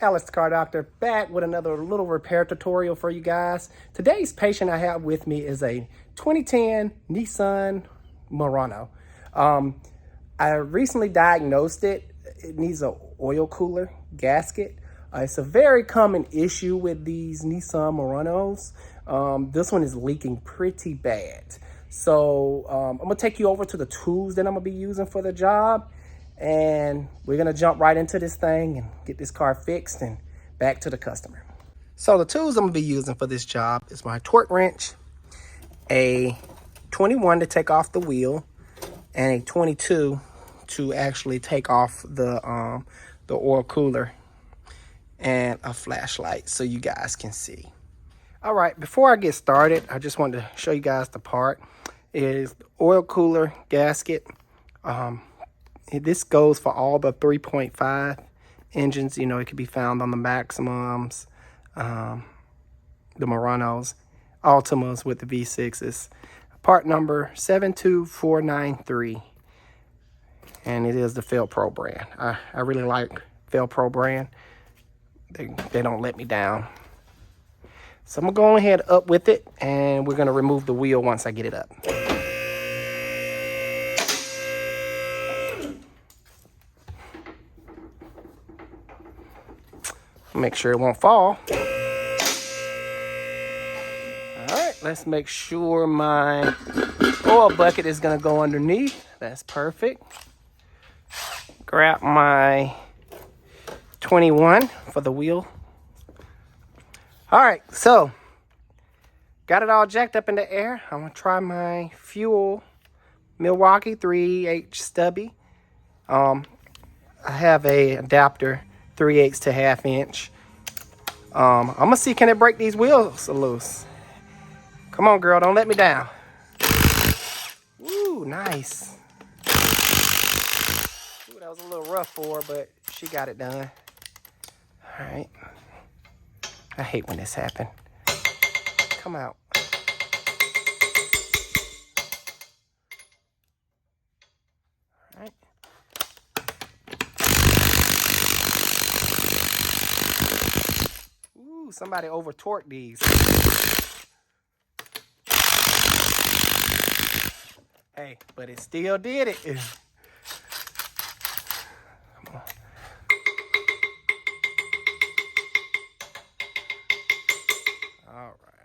Alex the Car Doctor, back with another little repair tutorial for you guys. Today's patient I have with me is a 2010 Nissan Murano. I recently diagnosed it. It needs an oil cooler gasket. It's a very common issue with these Nissan Muranos. This one is leaking pretty bad. So I'm gonna take you over to the tools that I'm gonna be using for the job. And we're gonna jump right into this thing and get this car fixed and back to the customer. So the tools I'm gonna be using for this job is my torque wrench, a 21 to take off the wheel, and a 22 to actually take off the oil cooler, and a flashlight so you guys can see. All right, before I get started, I just wanted to show you guys the part. It is the oil cooler gasket. This goes for all the 3.5 engines. You know, it can be found on the Maximums, the Muranos, Altimas with the V6s. Part number 72493. And it is the Fel-Pro brand. I really like Fel-Pro brand. They don't let me down. So I'm gonna go ahead up with it, and we're gonna remove the wheel once I get it up. Make sure it won't fall. All right, let's make sure my oil bucket is gonna go underneath. That's perfect. Grab my 21 for the wheel. All right, so got it all jacked up in the air. I'm gonna try my fuel Milwaukee 3/8 stubby. I have a adapter 3/8 to 1/2 inch. I'm gonna see, can it break these wheels loose? Come on, girl, don't let me down. Ooh, nice. Ooh, that was a little rough for her, but she got it done. All right. I hate when this happens. Come out. All right. Ooh, somebody over torqued these. Hey, but it still did it. Come on.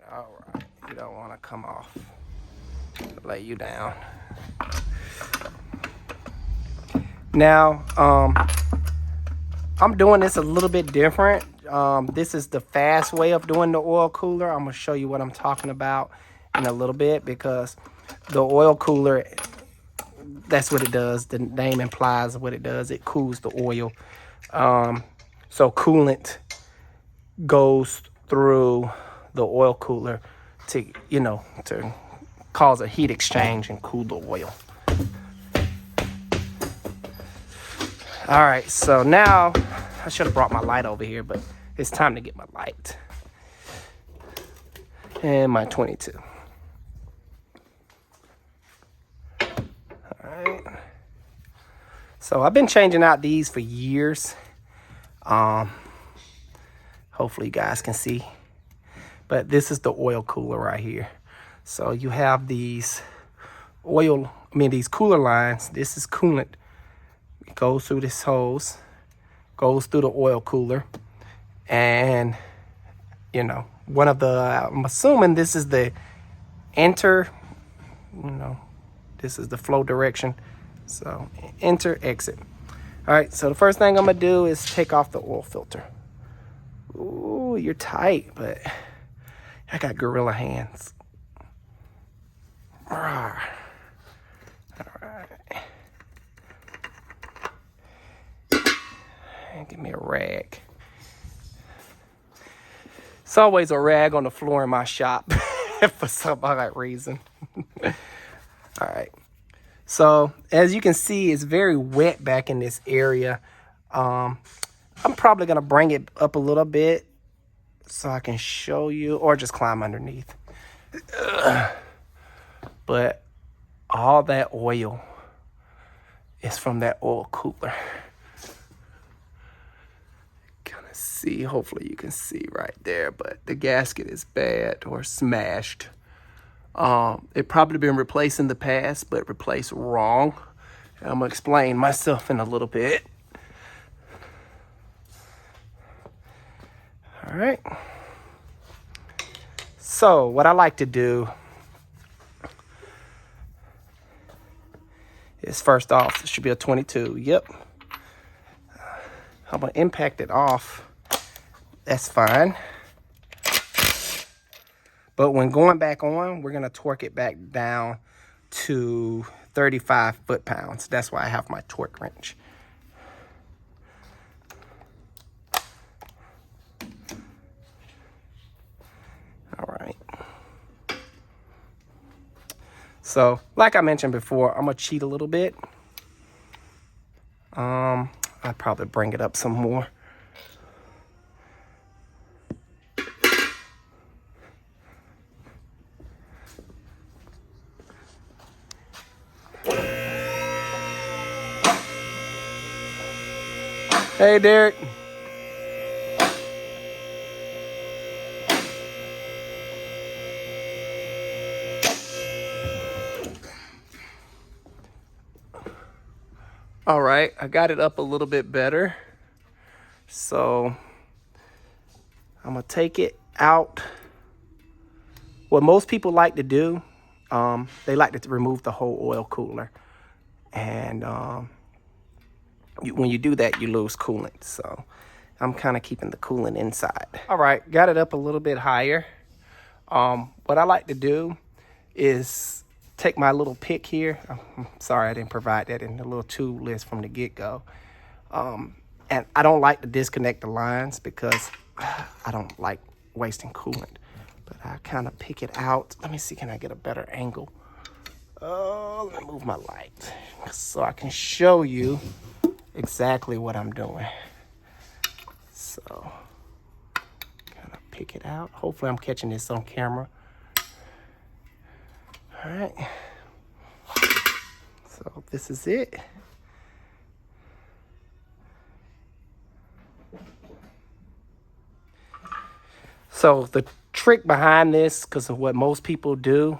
All right. You don't want to come off. Lay you down. Now, I'm doing this a little bit different. This is the fast way of doing the oil cooler. I'm gonna show you what I'm talking about in a little bit, because the oil cooler, that's what it does. The name implies what it does. It cools the oil. So coolant goes through the oil cooler to, to cause a heat exchange and cool the oil. All right, so now I should have brought my light over here, but it's time to get my light and my 22. All right. So I've been changing out these for years. Hopefully you guys can see, but this is the oil cooler right here. So you have these these cooler lines. This is coolant. It goes through this hose, goes through the oil cooler, and one of the, I'm assuming this is the enter, this is the flow direction. So enter, exit. All right, so the first thing I'm gonna do is take off the oil filter. Ooh, you're tight, but I got gorilla hands. All right. Give me a rag. It's always a rag on the floor in my shop for some odd reason. All right. So as you can see, it's very wet back in this area. I'm probably gonna bring it up a little bit so I can show you, or just climb underneath. But all that oil is from that oil cooler. Kind of see, hopefully you can see right there, but the gasket is bad or smashed. It probably been replaced in the past, but replaced wrong. And I'm gonna explain myself in a little bit. All right. So what I like to do is, first off, this should be a 22. Yep. I'm gonna impact it off. That's fine. But when going back on, we're gonna torque it back down to 35 foot-pounds. That's why I have my torque wrench. All right. So, like I mentioned before, I'm gonna cheat a little bit. I'll probably bring it up some more. Hey, Derek. All right, I got it up a little bit better. So I'm gonna take it out. What most people like to do, they like to remove the whole oil cooler. And when you do that, you lose coolant. So I'm kind of keeping the coolant inside. All right, got it up a little bit higher. What I like to do is take my little pick here. I'm sorry I didn't provide that in the little tube list from the get-go. And I don't like to disconnect the lines because I don't like wasting coolant. But I kind of pick it out. Let me see, can I get a better angle? Let me move my light so I can show you exactly what I'm doing. So, kind of pick it out. Hopefully I'm catching this on camera. All right. So this is it. So the trick behind this, because of what most people do,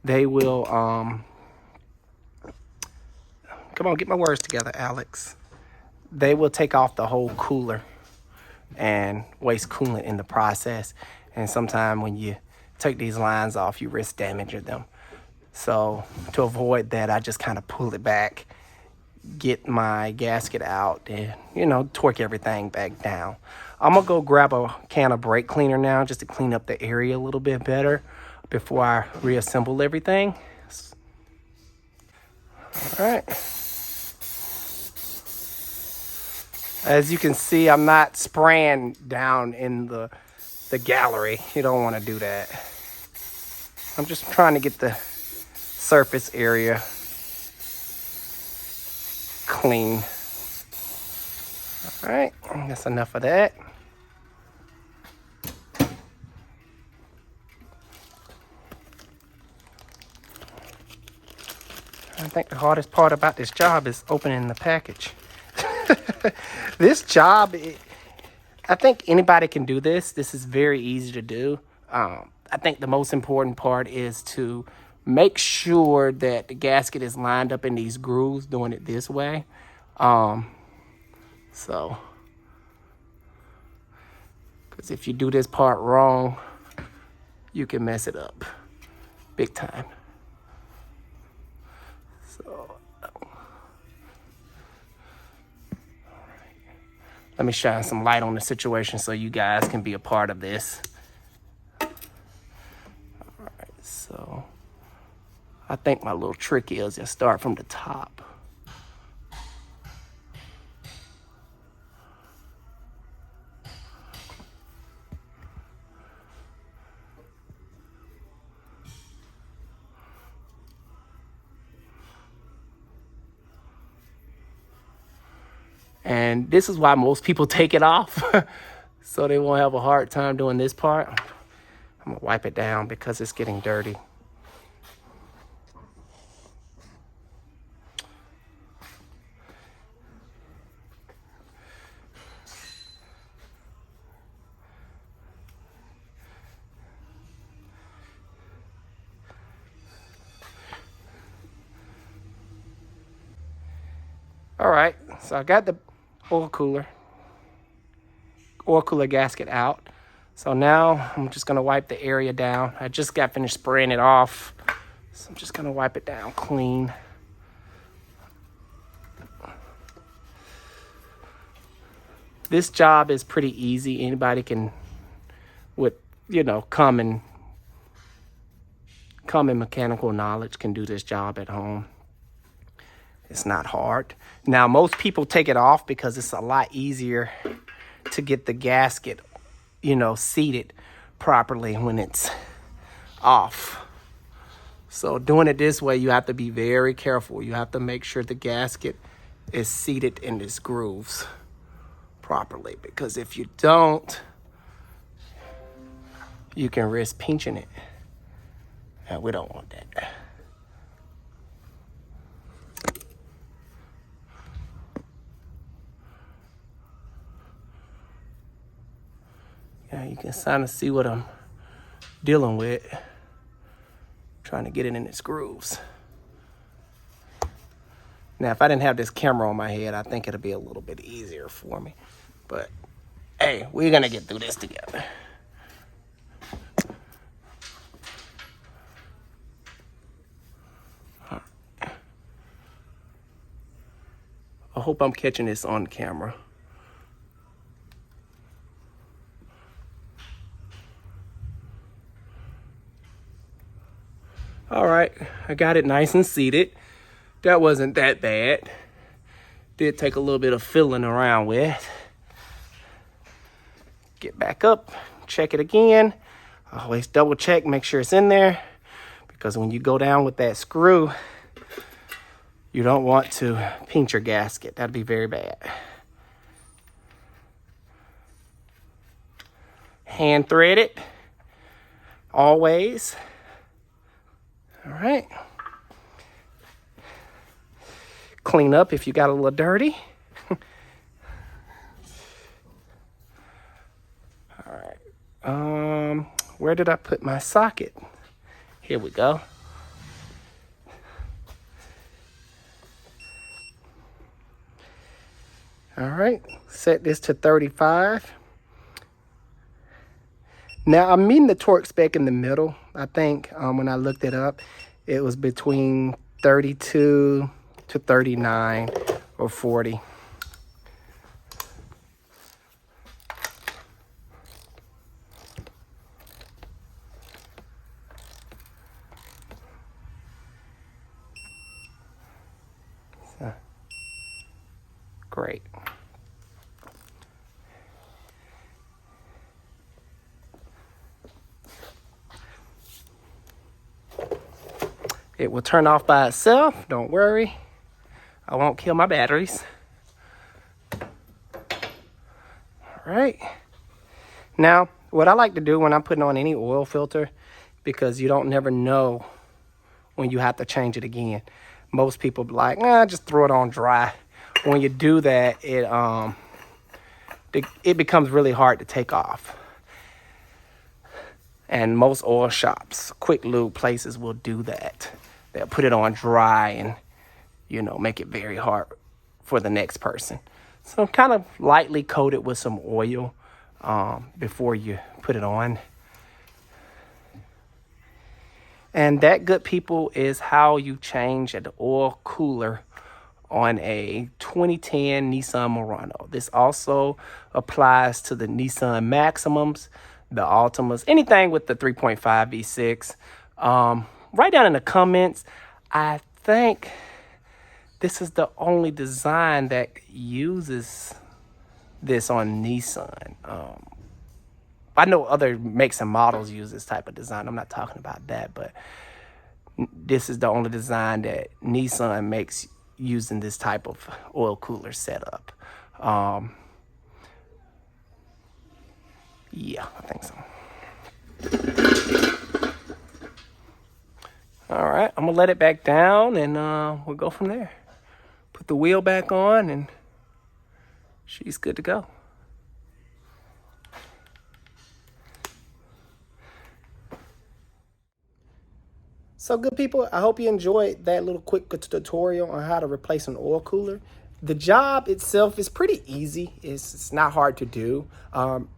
they will, come on, get my words together, Alex. They will take off the whole cooler and waste coolant in the process. And sometimes when you take these lines off, you risk damaging them. So to avoid that, I just kind of pull it back, get my gasket out, and, you know, torque everything back down. I'm gonna go grab a can of brake cleaner now just to clean up the area a little bit better before I reassemble everything. All right. As you can see, I'm not spraying down in the gallery. You don't want to do that. I'm just trying to get the surface area clean. All right, that's enough of that. I think the hardest part about this job is opening the package. This job, I think anybody can do this. This is very easy to do. I think the most important part is to make sure that the gasket is lined up in these grooves, doing it this way. So, because if you do this part wrong, you can mess it up big time. So, let me shine some light on the situation so you guys can be a part of this. All right, so I think my little trick is to start from the top. And this is why most people take it off, so they won't have a hard time doing this part. I'm gonna wipe it down because it's getting dirty. All right, so I got the oil cooler gasket out. So now I'm just gonna wipe the area down. I just got finished spraying it off. So I'm just gonna wipe it down clean. This job is pretty easy. Anybody can, with, you know, common mechanical knowledge, can do this job at home. It's not hard. Now, most people take it off because it's a lot easier to get the gasket, you know, seated properly when it's off. So doing it this way, you have to be very careful. You have to make sure the gasket is seated in its grooves properly, because if you don't, you can risk pinching it, and we don't want that. Yeah, you can kind of see what I'm dealing with, trying to get it in its grooves. Now, if I didn't have this camera on my head, I think it'll be a little bit easier for me. But hey, we're gonna get through this together. Right. I hope I'm catching this on camera. All right, I got it nice and seated. That wasn't that bad. Did take a little bit of fiddling around with. Get back up, check it again. Always double check, make sure it's in there, because when you go down with that screw, you don't want to pinch your gasket. That'd be very bad. Hand thread it, always. All right. Clean up if you got a little dirty. All right. Where did I put my socket? Here we go. All right. Set this to 35. Now, I'm meeting the torque spec in the middle. I think when I looked it up, it was between 32 to 39 or 40. So, great. It will turn off by itself, don't worry. I won't kill my batteries. All right. Now, what I like to do when I'm putting on any oil filter, because you don't never know when you have to change it again. Most people be like, nah, just throw it on dry. When you do that, it becomes really hard to take off. And most oil shops, quick lube places will do that. They'll put it on dry and, you know, make it very hard for the next person. So kind of lightly coat it with some oil before you put it on. And that, good people, is how you change an oil cooler on a 2010 Nissan Murano. This also applies to the Nissan Maximums, the Altimas, anything with the 3.5 V6. Write down in the comments. I think this is the only design that uses this on Nissan. I know other makes and models use this type of design. I'm not talking about that, but this is the only design that Nissan makes using this type of oil cooler setup. Yeah, I think so. All right, I'm gonna let it back down and we'll go from there. Put the wheel back on and she's good to go. So good people, I hope you enjoyed that little quick tutorial on how to replace an oil cooler. The job itself is pretty easy. It's not hard to do. And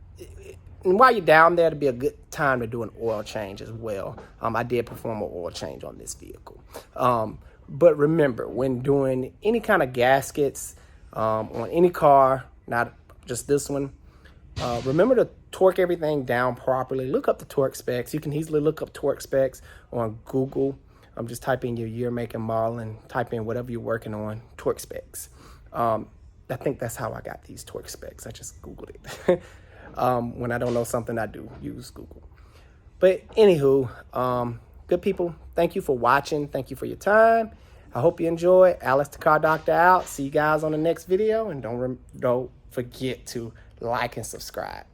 while you're down there, it'd be a good time to do an oil change as well. I did perform an oil change on this vehicle. But remember, when doing any kind of gaskets on any car, not just this one, remember to torque everything down properly. Look up the torque specs. You can easily look up torque specs on Google. Just type in your year, make, and model, and type in whatever you're working on, torque specs. I think that's how I got these torque specs. I just Googled it. When I don't know something, I do use Google. But anywho, good people, thank you for watching. Thank you for your time. I hope you enjoy. Alice the Car Doctor out. See you guys on the next video. And don't forget to like and subscribe.